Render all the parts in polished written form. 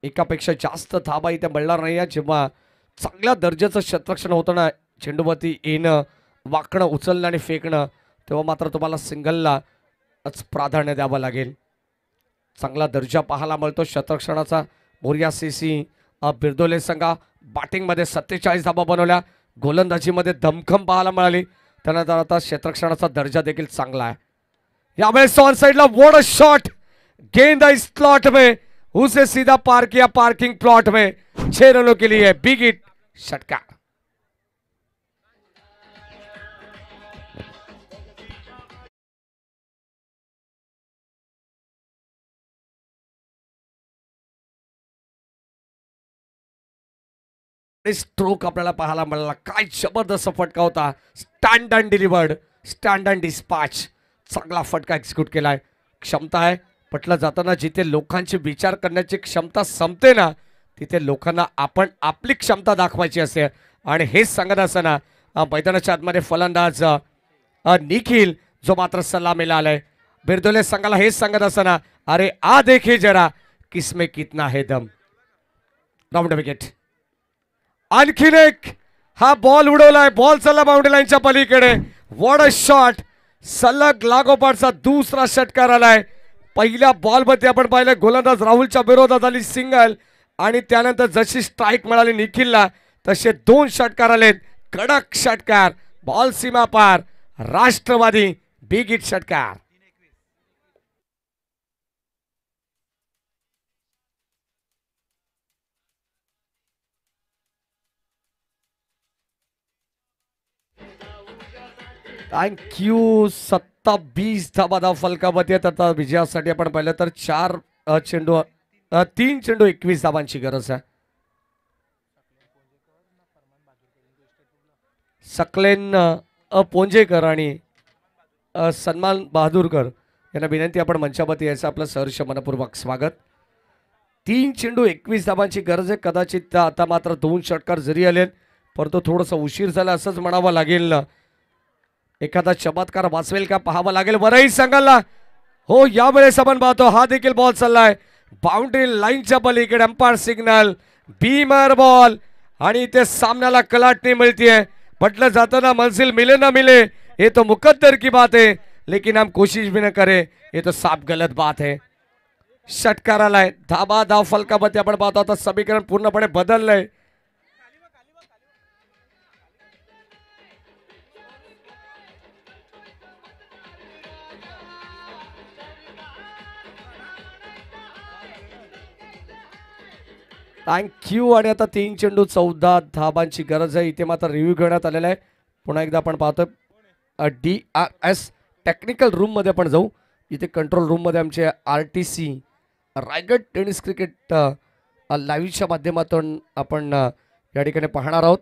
एकापेक्षा जास्त धाबा इथे मिळणार नाही आहे. जेव्हा चांगल्या दर्जाचं क्षेत्ररक्षण होतं ना, चेंडूवरती येणं, वाकणं, उचलणं आणि फेकणं, तेव्हा मात्र तुम्हाला सिंगलला प्राधान्य द्यावं लागेल. चांगला दर्जा पाहायला मिळतो क्षेत्ररक्षणाचा. मोरिया सीसी बिरदोले संघा बॅटिंगमध्ये 47 धाबा बनवल्या, गोलंदाजीमध्ये दमखम पाहायला मिळाली. त्यानंतर आता क्षेत्ररक्षणाचा दर्जा देखील चांगला आहे. यावेळेस ऑन साइडला वॉट अ शॉट, गेंद इस स्लॉट में, उसे सीधा पार किया पार्किंग प्लॉट में. 6 रनों के लिए बिग हिट षटकार. स्ट्रोक आपल्याला पाहायला मिळाला. काय जबरदस्त फटका होता. Stand and delivered, stand and dispatch. चांगला फटका एक्झिक्यूट केलाय. क्षमता आहे. पटलं जाताना जिथे लोकांची विचार करण्याची क्षमता संपते ना, तिथे लोकांना आपण आपली क्षमता दाखवायची असते. आणि हेच सांगत असताना मैदानाच्या आतमध्ये फलंदाज निखिल जो मात्र सलामीला आलाय. बिरदोले संघाला हेच सांगत असताना, अरे आ देखे जरा किसमें कितना है दम. Round wicket. आणखीन एक हा बॉल उडवलाय. बॉल चालला बाउंड्री लाईनच्या पलीकडे. What a shot. सलग लागोपाठचा दुसरा षटकार आलाय. पहिल्या बॉलमध्ये आपण पाहिलं गोलंदाज राहुलच्या विरोधात आली सिंगल, आणि त्यानंतर जशी स्ट्राईक मिळाली निखिलला तसे 2 षटकार आलेत. कडक षटकार, बॉल सीमा पार, राष्ट्रवादी बिग हिट षटकार. थँक्यू. 27 धाबा फलकामध्ये येत. आता विजयासाठी आपण पाहिलं तर 3 चेंडू 21 धाबांची गरज आहे. सकलेन पोंजेकर आणि सन्मान बहादूरकर यांना विनंती आपण मंचावरती यायचं. आपलं सहर्ष मनपूर्वक स्वागत. 3 चेंडू 21 धाबांची गरज आहे. कदाचित आता मात्र 2 षटकार जरी आलेत, परंतु थोडंसं उशीर झाला असंच म्हणावं लागेल. एखादा चमत्कार वाचवेल का पाहावं लागेल. वरही सांगायला हो. यावेळेस आपण पाहतो हा देखील बॉल चाललाय बाउंड्री लाईनच्या पलीकडे. अंपायर सिग्नल, बीमर बॉल, आणि इथे सामन्याला कलाटणी मिळतीये. पटलं जातं ना, मंजिल मिले ना मिले ये तो मुकद्दर की बात है, लेकिन हम कोशिश भी न करें ये तो साफ गलत बात है. षटकार आलाय. धाव फलकामध्ये आपण पाहतो आता समीकरण पूर्णपणे बदललंय. थँक्यू. आणि आता 3 चेंडू 14 धाबांची गरज आहे. इथे मात्र रिव्ह्यू घेण्यात आलेला आहे. पुन्हा एकदा आपण पाहतो DRS टेक्निकल रूम मध्ये आपण जाऊ. इथे कंट्रोल रूम मध्ये आमचे RTC रायगड टेनिस क्रिकेट लाईव्हच्या माध्यमातून आपण या ठिकाणी पाहणार आहोत.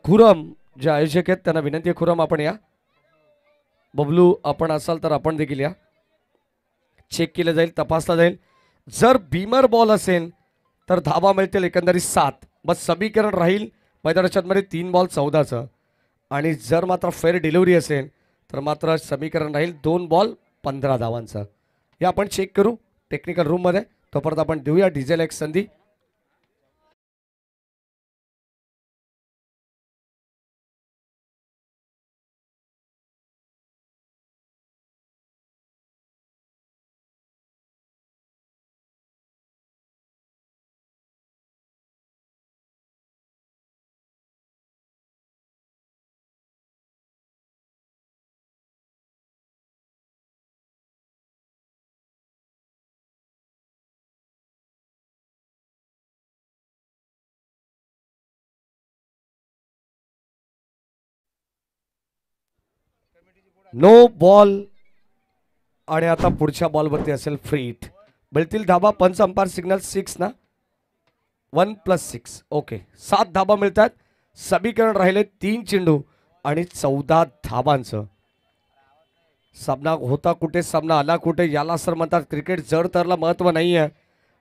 खुरम जे आयोजक आहेत त्यांना विनंती आहे, खुरम आपण या. बबलू आपण असाल तर आपण देखील या. चेक केलं जाईल, तपासला जाईल. जर बीमर बॉल असेल तर धावा मिळतील एकंदरीत 7. बस समीकरण राहील मैदानाच्या मध्ये 3 बॉल 14चं. आणि जर मात्र फेअर डिलिव्हरी असेल तर मात्र समीकरण राहील 2 बॉल 15 धावांचं. हे आपण चेक करू टेक्निकल रूम मध्ये. तोपर्यंत आपण देऊया डिझेल एक संधी. No ball. आणि आता पुढच्या बॉलवरती असेल फ्री हिट. मिळतील धाबा. पंच अंपायर सिग्नल 6 ना. 1 + 6 ओके. 7 धाबा मिळतात. समीकरण राहिले 3 चेंडू आणि 14 धाबांचं. सामना होता कुठे, सामना आला कुठे, याला सर म्हणतात क्रिकेट. जड तरला महत्व नाही आहे.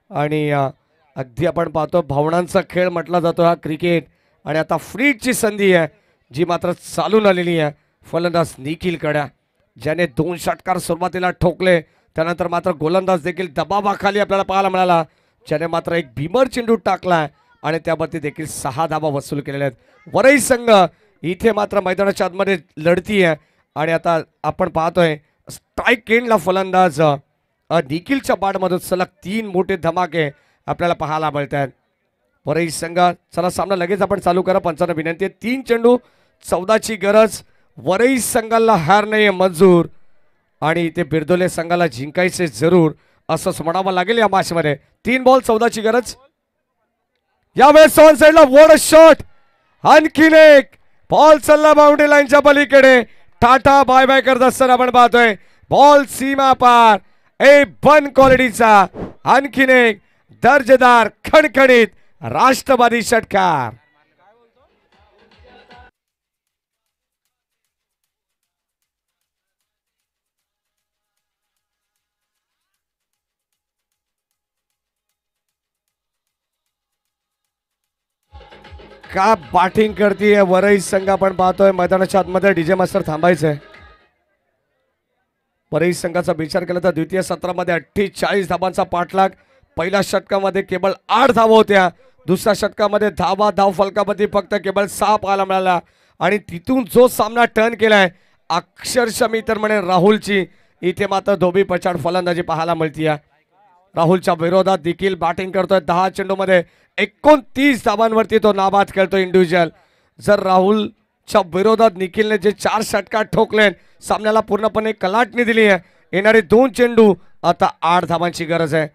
आणि अगदी आपण पाहतो भावनांचा खेळ म्हटला जातो हा क्रिकेट. आणि आता फ्री हिटची संधी आहे जी मात्र चालून आलेली आहे. फलंदाज निखिल कड्या ज्याने 2 षटकार सुरुवातीला ठोकले, त्यानंतर मात्र गोलंदाज देखील दबावाखाली आपल्याला पाहायला मिळाला. ज्याने मात्र एक भीमर चेंडू टाकलाय आणि त्यावरती देखील 6 धावा वसूल केलेल्या आहेत. वरई संघ इथे मात्र मैदानाच्या आतमध्ये लढती आहे आणि आता आपण पाहतोय स्ट्राईक एंडला फलंदाज निखिलच्या बॅटमधून सलग 3 मोठे धमाके आपल्याला पाहायला मिळतात. वरई संघ चला सामना लगेच आपण चालू करा. पंचांना विनंती आहे 3 चेंडू 14ची गरज. वरई संघाला हार नाही मंजूर आणि इथे बिरदोले संघाला जिंकायचे जरूर असंच म्हणावं लागेल या मॅच मध्ये. 3 बॉल 14ची गरज. यावेळेस ऑन साइडला वॉड शॉट. आणखीन एक बॉल चालला बाउंड्री लाईनच्या पलीकडे. टाटा बाय बाय करत असताना आपण पाहतोय बॉल सीमा पार. ए बन क्वालिटीचा आणखीन एक दर्जेदार खणखणीत राष्ट्रवादी षटकार. का बॅटिंग करतीये वरई संघ आपण पाहतोय. मैदानाच्या आतमध्ये डीजे मास्टर थांबायचंय. वरई संघाचा विचार केला तर द्वितीय सत्रामध्ये 48 धावांचा पाठलाग. पहिल्या षटकामध्ये केवळ 8 धावा होत्या. दुसऱ्या षटकामध्ये धाव फलकामध्ये फक्त केवळ 6 पाहायला मिळाला आणि तिथून जो सामना टर्न केलाय अक्षरशः मी तर म्हणे राहुलची इथे मात्र धोबी पछाड फलंदाजी पाहायला मिळतीये. राहुलच्या विरोधात देखील बॅटिंग करतोय. 10 चेंडूमध्ये 29 धावांवरती तो नाबाद खेळतो इंडिव्हिज्युअल. जर राहुलच्या विरोधात निखिलने जे 4 षटकार ठोकले सामन्याला पूर्णपणे कलाटणी दिली आहे. येणारे 2 चेंडू आता 8 धावांची गरज आहे.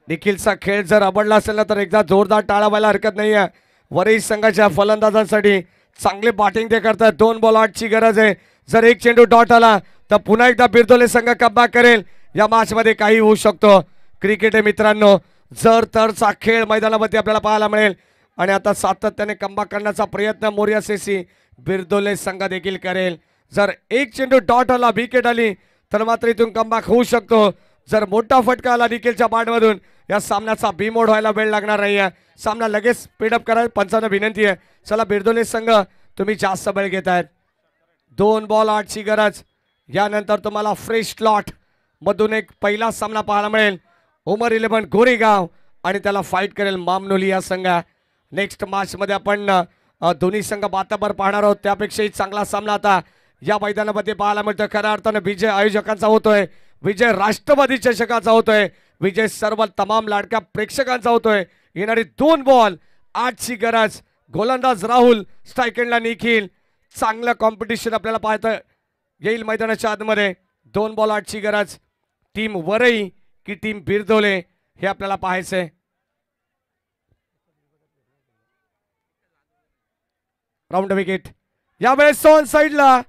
निखिलचा खेळ जर आवडला असेल ना तर एकदा जोरदार टाळा व्हायला हरकत नाही आहे. वरई संघाच्या फलंदाजांसाठी चांगले बॅटिंग ते करतात. 2 बॉल 8ची गरज आहे. जर एक चेंडू डॉट आला तर पुन्हा एकदा बिरदोले संघ कमबॅक करेल. या मॅच मध्ये काही होऊ शकतो. क्रिकेट आहे मित्रांनो, जर तरचा खेळ मैदानावरती आपल्याला पाहायला मिळेल आणि आता सातत्याने कमबॅक करण्याचा प्रयत्न मोरिया सेसी बिरदोले संघ देखील करेल. जर एक चेंडू डॉट आला विकेट आली तर मात्र इथून कमबॅक होऊ शकतो. जर मोठा फटका आला निखिलच्या बॅटमधून या सामन्याचा बीमोड व्हायला वेळ लागणार नाही आहे. सामना लगेच स्पीडअप करायला पंचांना विनंती आहे. चला बिरदोले संघ तुम्ही जास्त वेळ घेतायत. 2 बॉल 8ची गरज. यानंतर तुम्हाला फ्रेश स्लॉट मधून एक पहिला सामना पाहायला मिळेल. उमर 11 गोरेगाव आणि त्याला फाईट करेल मामनोली या संघ. नेक्स्ट मॅच मध्ये आपण दोन्ही संघ बाताबर पाहणार आहोत. त्यापेक्षाही चांगला सामना आता या मैदानामध्ये पाहायला मिळतोय. खऱ्या अर्थाने विजय आयोजकांचा होतोय. विजय राष्ट्रवादी चषकाचा होतोय. विजय सर्व तमाम लाडक्या प्रेक्षकांचा होतोय. येणारी 2 बॉल 8ची गरज. गोलंदाज राहुल, स्ट्राईक एंडला निखिल. चांगलं कॉम्पिटिशन आपल्याला पाहता येईल मैदानाच्या आतमध्ये. 2 बॉल 8ची गरज. टीम वरई की टीम बिरदोले हे आपल्याला पाहायचंय. Round wicket. यावेळेस ऑन साइडला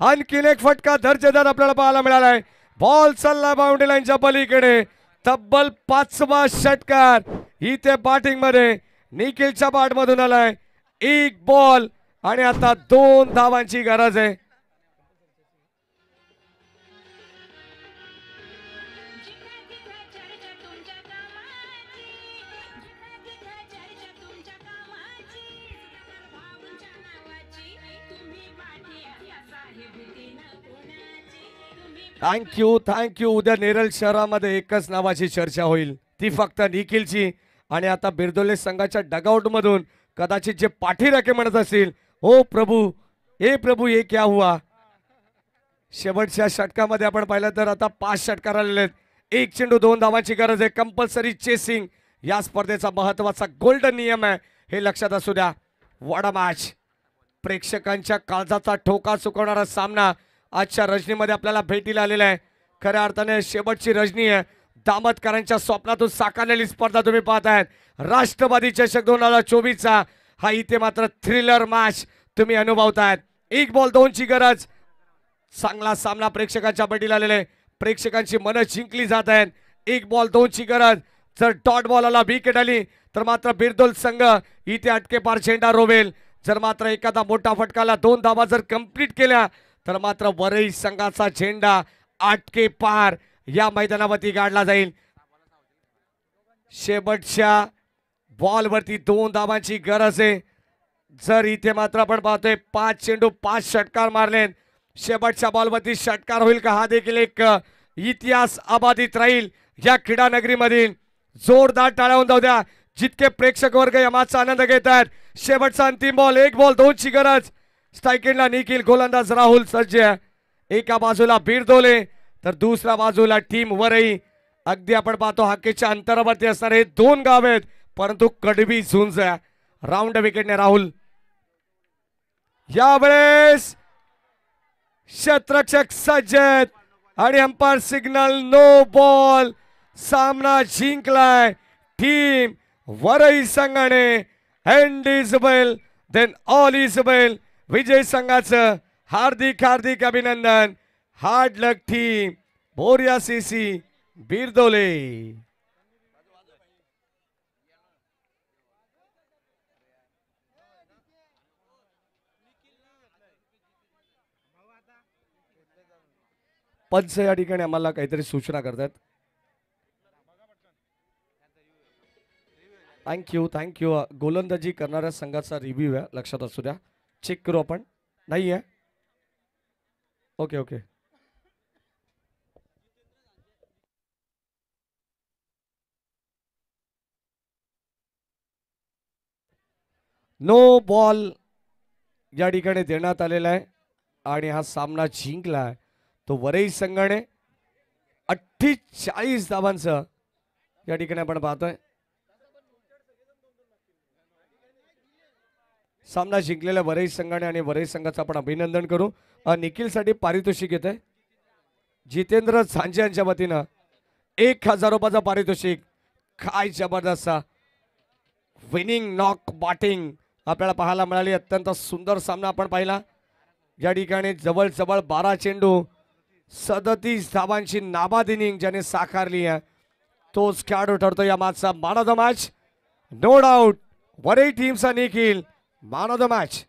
आणखीन एक फटका दर्जेदार आपल्याला पाहायला मिळालाय. बॉल चालला बाउंड्री लाईनच्या पलीकडे. तब्बल 5वा षटकार इथे बॅटिंग मध्ये निखिलच्या बॅटमधून आलाय. 1 बॉल आणि आता 2 धावांची गरज आहे. थँक्यू. उद्या नेरळ शहरामध्ये एकच नावाची चर्चा होईल, ती फक्त निखिलची. आणि आता बिरदोले संघाच्या डगआउट मधून कदाचित जे पाठीराखे म्हणत असतील, ओ प्रभू ये क्या हुआ. शेवटच्या षटकामध्ये आपण पाहिलं तर आता 5 षटकार आलेले आहेत. 1 चेंडू 2 धावांची गरज आहे. कंपल्सरी चेसिंग या स्पर्धेचा महत्वाचा गोल्डन नियम आहे, हे लक्षात असू द्या. What a match. प्रेक्षकांच्या काळजाचा ठोका चुकवणारा सामना आजच्या रजनीमध्ये आपल्याला भेटीला आलेला आहे. खऱ्या अर्थाने शेवटची रजनी आहे. दामतकरांच्या स्वप्नातून साकारलेली स्पर्धा तुम्ही पाहतायत. राष्ट्रवादी चषक 2024चा हा इथे मात्र थ्रिलर मॅच तुम्ही अनुभवतायत. 1 बॉल 2ची गरज. चांगला सामना प्रेक्षकांच्या भेटीला आलेला आहे. प्रेक्षकांची मनं जिंकली जात आहेत. 1 बॉल 2ची गरज. जर डॉट बॉल आला विकेट आली तर मात्र बिरदोल संघ इथे अटकेपार झेंडा रोवेल. जर मात्र एखादा मोठा फटकाला 2 धावा जर कंप्लीट केल्या तर मात्र वरई संघाचा झेंडा आटके पार या मैदानावरती गाडला जाईल. शेवटच्या बॉलवरती 2 धावांची गरज आहे. जर इथे मात्र आपण पाहतोय 5 चेंडू 5 षटकार मारले. शेवटच्या बॉलवरती षटकार होईल का, हा देखील एक इतिहास अबाधित राहील या क्रीडा नगरीमधील. जोरदार टाळ्या होऊन जाऊ द्या. जितके प्रेक्षक वर्ग या मॅचचा आनंद घेत आहेत. शेवटचा अंतिम बॉल, 1 बॉल 2ची गरज. स्ट्रायकिंगला निखिल, गोलंदाज राहुल सज्ज आहे. एका बाजूला बिरदोले तर दुसऱ्या बाजूला टीम वरई. अगदी आपण पाहतो हाकेच्या अंतरावरती असणारे 2 गाव आहेत, परंतु कडवी झुंज आहे. राऊंड विकेटने राहुल. यावेळेस क्षेत्ररक्षक सज्ज आहेत आणि अंपायर सिग्नल नो बॉल. सामना जिंकलाय टीम वरई संघाने. End is well then all is well. विजय संघाचं हार्दिक हार्दिक अभिनंदन. Hard luck team. Boriya CC Birdole. पंच या ठिकाणी आम्हाला काहीतरी सूचना करतात. थँक्यू. गोलंदाजी करणाऱ्या संघाचा रिव्ह्यू आहे, लक्षात असू द्या. चेक करू आपण. नाही आहे. ओके. नो बॉल या ठिकाणी देण्यात आलेला आहे आणि हा सामना जिंकला आहे तो वरई संघाने. 48 धावांचं या ठिकाणी आपण पाहतोय. सामना जिंकलेल्या वरई संघाने आणि वरई संघाचं आपण अभिनंदन करू. निखिलसाठी पारितोषिक येते जितेंद्र झांजे यांच्या वतीनं 1000 रुपयाचं पारितोषिक. काय जबरदस्त विनिंग नॉक बॅटिंग आपल्याला पाहायला मिळाली. अत्यंत सुंदर सामना आपण पाहिला. या ठिकाणी जवळजवळ 12 चेंडू 37 धावांची नाबाद इनिंग ज्याने साकारली आहे तोच खेळाडू ठरतो या मॅचचा man of the match. No doubt Varai टीमचा Nikhil man of the match.